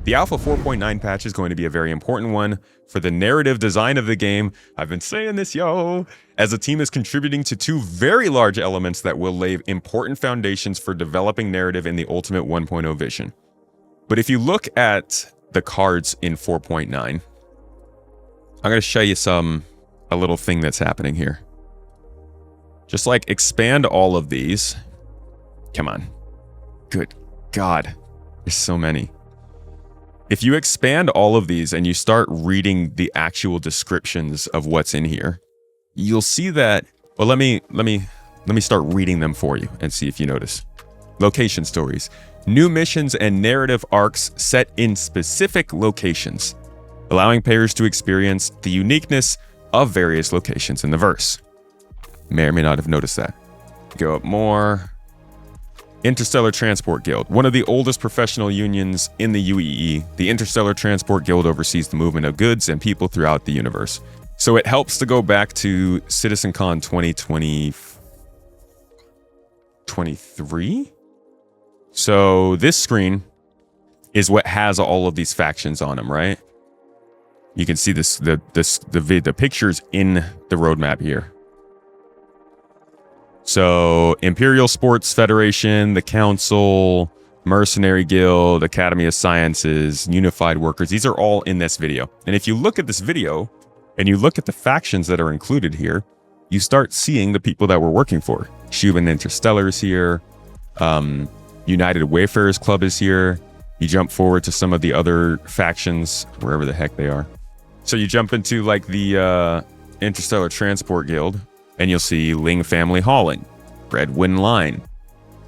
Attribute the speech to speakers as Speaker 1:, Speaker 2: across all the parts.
Speaker 1: The Alpha 4.9 patch is going to be a very important one for the narrative design of the game. I've been saying this, as the team is contributing to two very large elements that will lay important foundations for developing narrative in the Ultimate 1.0 vision. But if you look at the cards in 4.9, I'm going to show you a little thing that's happening here. Just like expand all of these. Come on. Good God. There's so many. If you expand all of these and you start reading the actual descriptions of what's in here, you'll see that, well, let me start reading them for you and see if you notice. Location stories. New missions and narrative arcs set in specific locations, allowing players to experience the uniqueness of various locations in the verse. May or may not have noticed that. Go up more. Interstellar Transport Guild. One of the oldest professional unions in the UEE, the Interstellar Transport Guild oversees the movement of goods and people throughout the universe. So it helps to go back to CitizenCon 2023. So this screen is what has all of these factions on them, right? You can see the pictures in the roadmap here. So Imperial Sports Federation, the Council, Mercenary Guild, Academy of Sciences, Unified Workers, these are all in this video. And if you look at this video and you look at the factions that are included here, you start seeing the people that we're working for. Shuban Interstellar is here. United Wayfarers Club is here. You jump forward to some of the other factions, wherever the heck they are. So you jump into like the Interstellar Transport Guild, and you'll see Ling Family Hauling, Redwin Line,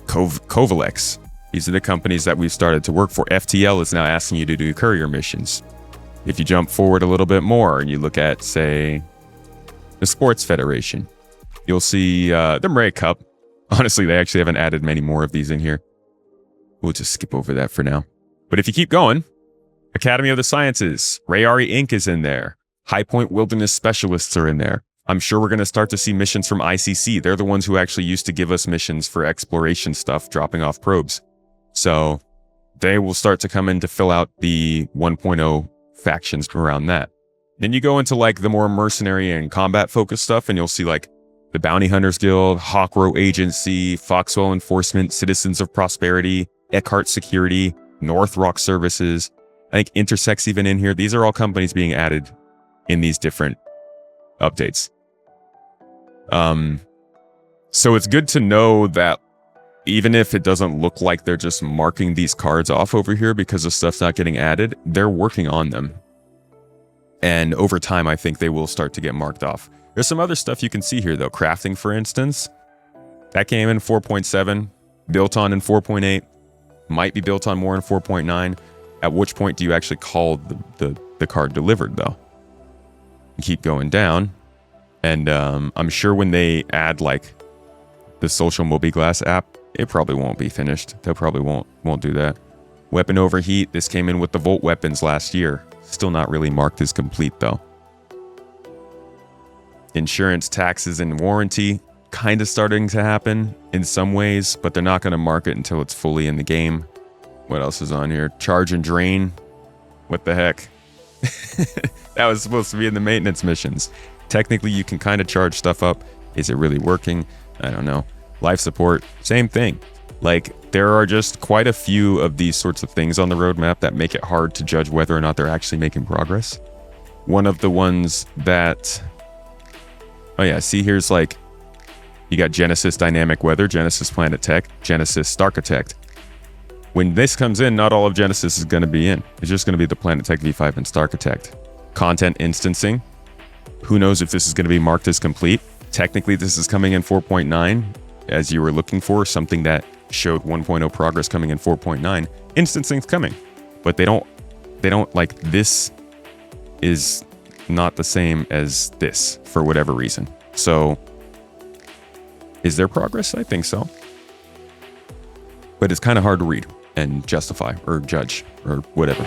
Speaker 1: Kovalex. These are the companies that we've started to work for. FTL is now asking you to do courier missions. If you jump forward a little bit more and you look at, say, the Sports Federation, you'll see the Murray Cup. Honestly, they actually haven't added many more of these in here. We'll just skip over that for now. But if you keep going, Academy of the Sciences, Rayari Inc. is in there. High Point Wilderness Specialists are in there. I'm sure we're going to start to see missions from ICC. They're the ones who actually used to give us missions for exploration stuff, dropping off probes. So they will start to come in to fill out the 1.0 factions around that. Then you go into like the more mercenary and combat focused stuff, and you'll see like the Bounty Hunters Guild, Hawkrow Agency, Foxwell Enforcement, Citizens of Prosperity, Eckhart Security, North Rock Services. I think Intersect's even in here. These are all companies being added in these different updates. So it's good to know that even if it doesn't look like they're just marking these cards off over here because the stuff's not getting added, they're working on them. And over time, I think they will start to get marked off. There's some other stuff you can see here, though. Crafting, for instance, that came in 4.7, built on in 4.8, might be built on more in 4.9. At which point do you actually call the card delivered, though? You keep going down, and I'm sure when they add like the social mobiGlas app, it probably won't be finished. They probably won't do that. Weapon overheat. This came in with the Volt weapons last year. Still not really marked as complete, though. Insurance, taxes, and warranty kind of starting to happen in some ways, but they're not going to mark it until it's fully in the game. What else is on here? Charge and drain. What the heck? That was supposed to be in the maintenance missions. Technically, you can kind of charge stuff up. Is it really working? I don't know. Life support, same thing. Like, there are just quite a few of these sorts of things on the roadmap that make it hard to judge whether or not they're actually making progress. One of the ones that... Oh yeah, see, here's like... You got Genesis Dynamic Weather, Genesis Planet Tech, Genesis Starchitect. When this comes in, not all of Genesis is going to be in. It's just going to be the Planet Tech V5 and Starchitect. Content instancing. Who knows if this is going to be marked as complete. Technically, this is coming in 4.9, as you were looking for, something that showed 1.0 progress coming in 4.9. Instancing's coming, but they don't like, this is not the same as this for whatever reason. So, is there progress? I think so. But it's kind of hard to read and justify or judge or whatever.